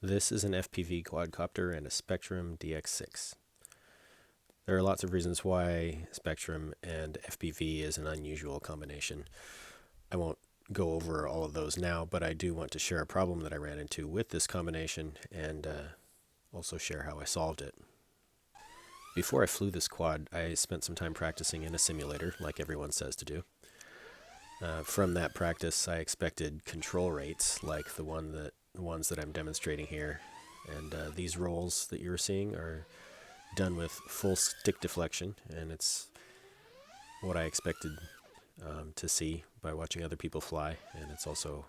This is an FPV quadcopter and a Spektrum DX6. There are lots of reasons why Spektrum and FPV is an unusual combination. I won't go over all of those now, but I do want to share a problem that I ran into with this combination and also share how I solved it. Before I flew this quad, I spent some time practicing in a simulator, like everyone says to do. From that practice, I expected control rates like the ones that I'm demonstrating here, and these rolls that you're seeing are done with full stick deflection, and it's what I expected to see by watching other people fly, and it's also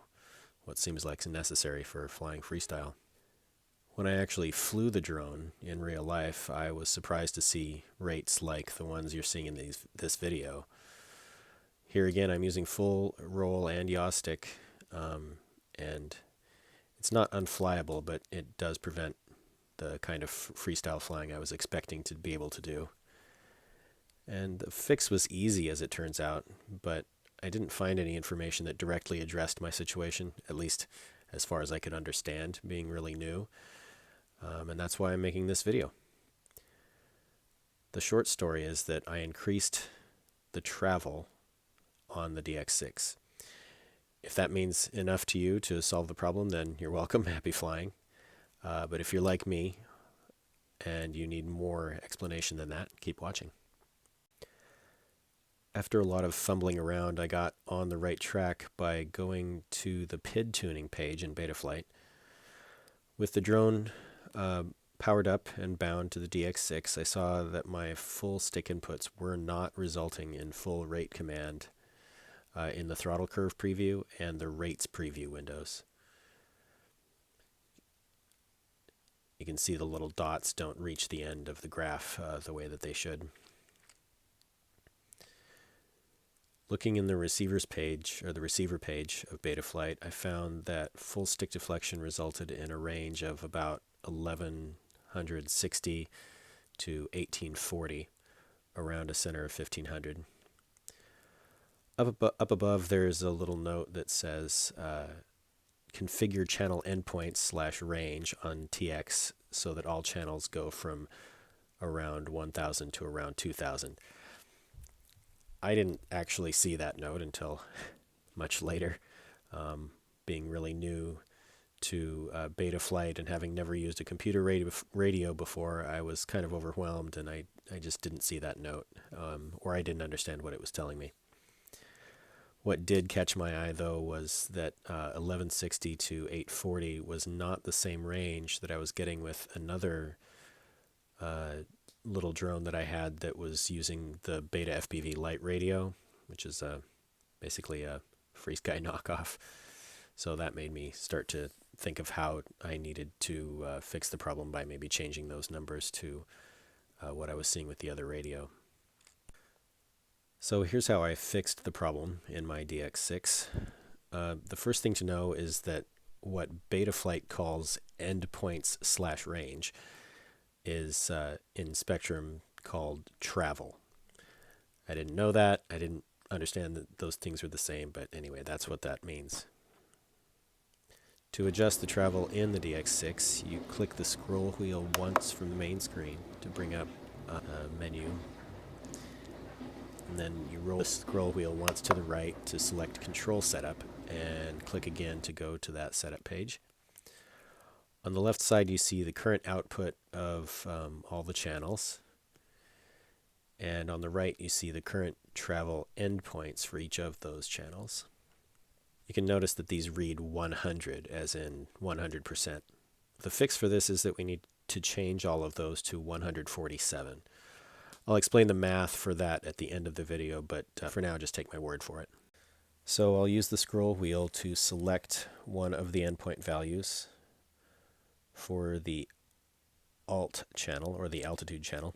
what seems like necessary for flying freestyle. When I actually flew the drone in real life, I was surprised to see rates like the ones you're seeing in this video. Here again, I'm using full roll and yaw stick, and it's not unflyable, but it does prevent the kind of freestyle flying I was expecting to be able to do. And the fix was easy, as it turns out, but I didn't find any information that directly addressed my situation, at least as far as I could understand, being really new. And that's why I'm making this video. The short story is that I increased the travel on the DX6. If that means enough to you to solve the problem, then you're welcome. Happy flying. But if you're like me and you need more explanation than that, keep watching. After a lot of fumbling around, I got on the right track by going to the PID tuning page in BetaFlight. With the drone powered up and bound to the DX6, I saw that my full stick inputs were not resulting in full rate command in the throttle curve preview and the rates preview windows. You can see the little dots don't reach the end of the graph the way that they should. Looking in the receivers page, or the receiver page of BetaFlight, I found that full stick deflection resulted in a range of about 1160 to 1840 around a center of 1500. Up above, there's a little note that says configure channel endpoints / range on TX so that all channels go from around 1000 to around 2000. I didn't actually see that note until much later. Being really new to BetaFlight and having never used a computer radio before, I was kind of overwhelmed, and I just didn't see that note, or I didn't understand what it was telling me. What did catch my eye, though, was that 1160 to 840 was not the same range that I was getting with another little drone that I had that was using the BetaFPV light radio, which is basically a FrSky knockoff. So that made me start to think of how I needed to fix the problem by maybe changing those numbers to what I was seeing with the other radio. So here's how I fixed the problem in my DX6. The first thing to know is that what BetaFlight calls endpoints / range is in Spektrum called travel. I didn't know that. I didn't understand that those things were the same, but anyway, that's what that means. To adjust the travel in the DX6, you click the scroll wheel once from the main screen to bring up a menu. And then you roll the scroll wheel once to the right to select control setup and click again to go to that setup page. On the left side, you see the current output of all the channels. And on the right, you see the current travel endpoints for each of those channels. You can notice that these read 100, as in 100%. The fix for this is that we need to change all of those to 147. I'll explain the math for that at the end of the video, but for now, just take my word for it. So I'll use the scroll wheel to select one of the endpoint values for the alt channel, or the altitude channel.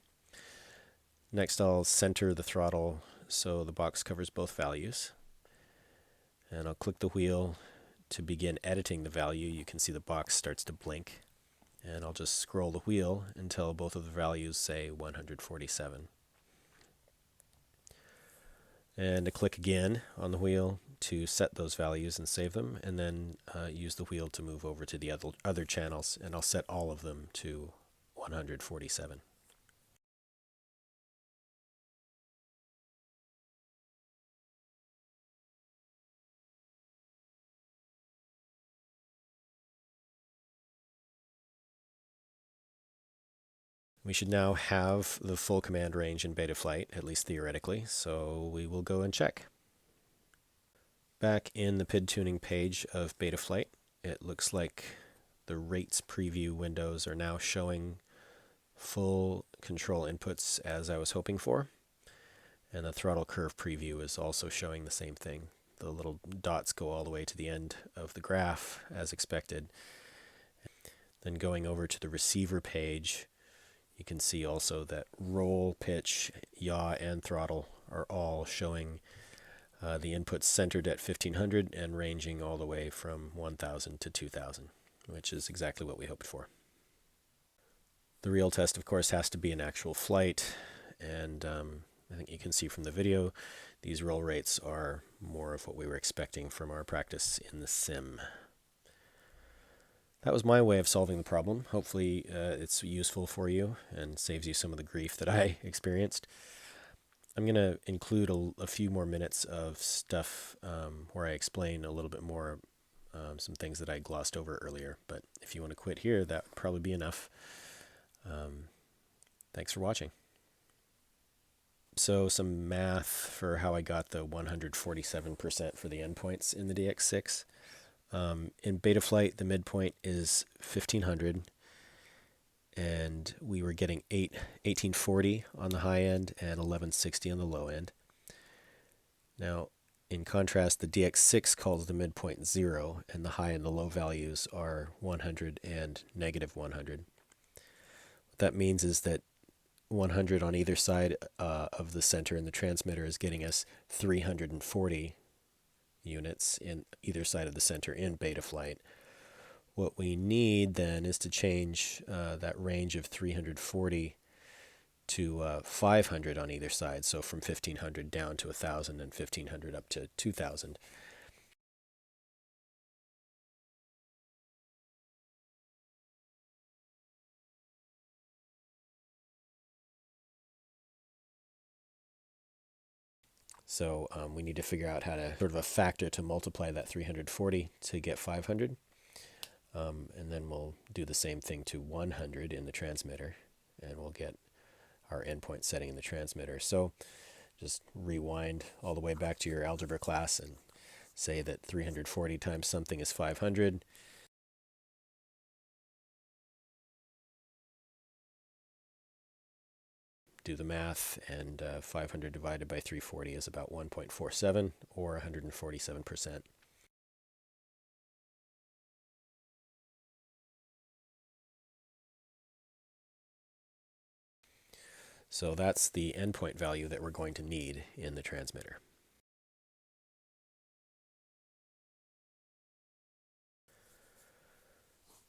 Next, I'll center the throttle so the box covers both values. And I'll click the wheel to begin editing the value. You can see the box starts to blink. And I'll just scroll the wheel until both of the values say 147. And I click again on the wheel to set those values and save them, and then use the wheel to move over to the other channels, and I'll set all of them to 147. We should now have the full command range in BetaFlight, at least theoretically, so we will go and check. Back in the PID tuning page of BetaFlight, it looks like the rates preview windows are now showing full control inputs as I was hoping for, and the throttle curve preview is also showing the same thing. The little dots go all the way to the end of the graph as expected. Then going over to the receiver page, you can see also that roll, pitch, yaw, and throttle are all showing the inputs centered at 1500 and ranging all the way from 1000 to 2000, which is exactly what we hoped for. The real test, of course, has to be an actual flight, and I think you can see from the video, these roll rates are more of what we were expecting from our practice in the sim. That was my way of solving the problem. Hopefully it's useful for you and saves you some of the grief that I experienced. I'm going to include a few more minutes of stuff where I explain a little bit more some things that I glossed over earlier. But if you want to quit here, that would probably be enough. Thanks for watching. So some math for how I got the 147% for the endpoints in the DX6. In BetaFlight, the midpoint is 1500, and we were getting 1840 on the high end and 1160 on the low end. Now, in contrast, the DX6 calls the midpoint 0, and the high and the low values are 100 and negative 100. What that means is that 100 on either side of the center in the transmitter is getting us 340 units in either side of the center in BetaFlight. What we need then is to change that range of 340 to 500 on either side, so from 1500 down to 1000 and 1500 up to 2000. So we need to figure out how to sort of a factor to multiply that 340 to get 500. And then we'll do the same thing to 100 in the transmitter, and we'll get our endpoint setting in the transmitter. So just rewind all the way back to your algebra class and say that 340 times something is 500. Do the math, and 500 divided by 340 is about 1.47, or 147%. So that's the endpoint value that we're going to need in the transmitter.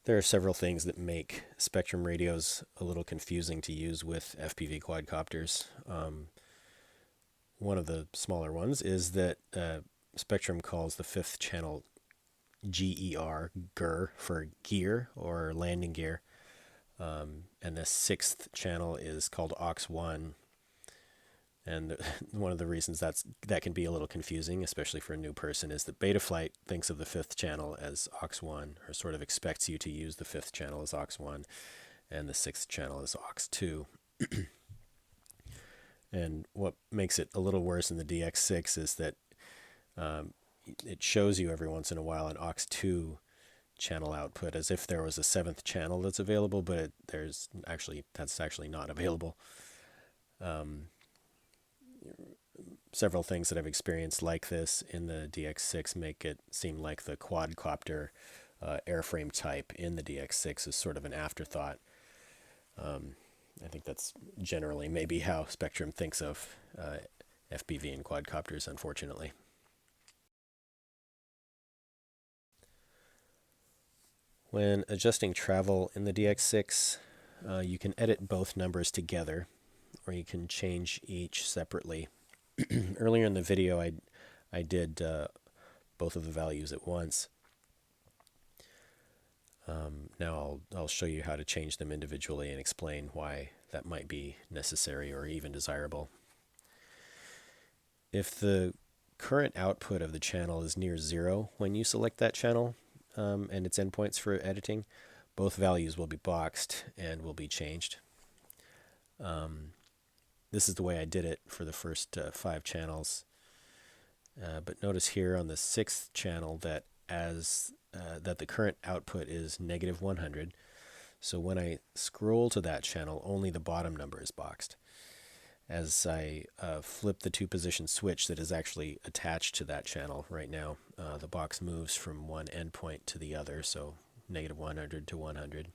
There are several things that make Spektrum radios a little confusing to use with FPV quadcopters. One of the smaller ones is that Spektrum calls the fifth channel GER, for gear or landing gear. And the sixth channel is called aux1. And one of the reasons that can be a little confusing, especially for a new person, is that BetaFlight thinks of the fifth channel as aux1, or sort of expects you to use the fifth channel as aux1, and the sixth channel as aux2. And what makes it a little worse in the DX6 is that it shows you every once in a while an aux2 channel output as if there was a seventh channel that's available, but that's actually not available. Several things that I've experienced like this in the DX6 make it seem like the quadcopter airframe type in the DX6 is sort of an afterthought. I think that's generally maybe how Spektrum thinks of FPV and quadcopters, unfortunately. When adjusting travel in the DX6, you can edit both numbers together, or you can change each separately. Earlier in the video, I did both of the values at once. Now I'll show you how to change them individually and explain why that might be necessary or even desirable. If the current output of the channel is near 0 when you select that channel and its endpoints for editing, both values will be boxed and will be changed. This is the way I did it for the first 5 channels. But notice here on the 6th channel that that the current output is -100. So when I scroll to that channel, only the bottom number is boxed. As I flip the 2-position switch that is actually attached to that channel right now, the box moves from one endpoint to the other, so -100 to 100.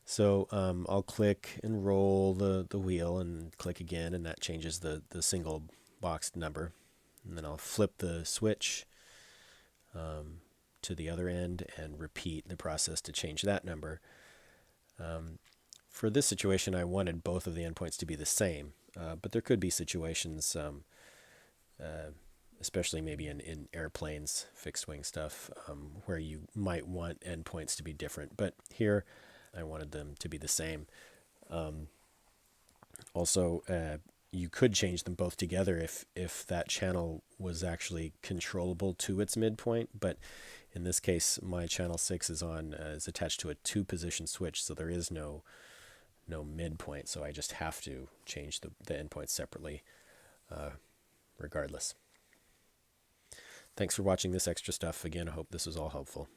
So I'll click and roll the wheel and click again, and that changes the single boxed number. And then I'll flip the switch to the other end and repeat the process to change that number. For this situation, I wanted both of the endpoints to be the same, but there could be situations, especially maybe in airplanes, fixed wing stuff, where you might want endpoints to be different. But here, I wanted them to be the same. Also, you could change them both together if that channel was actually controllable to its midpoint, but in this case, my channel 6 is attached to a 2-position switch, so there is no midpoint, so I just have to change the endpoints separately regardless. Thanks for watching this extra stuff. Again, I hope this was all helpful.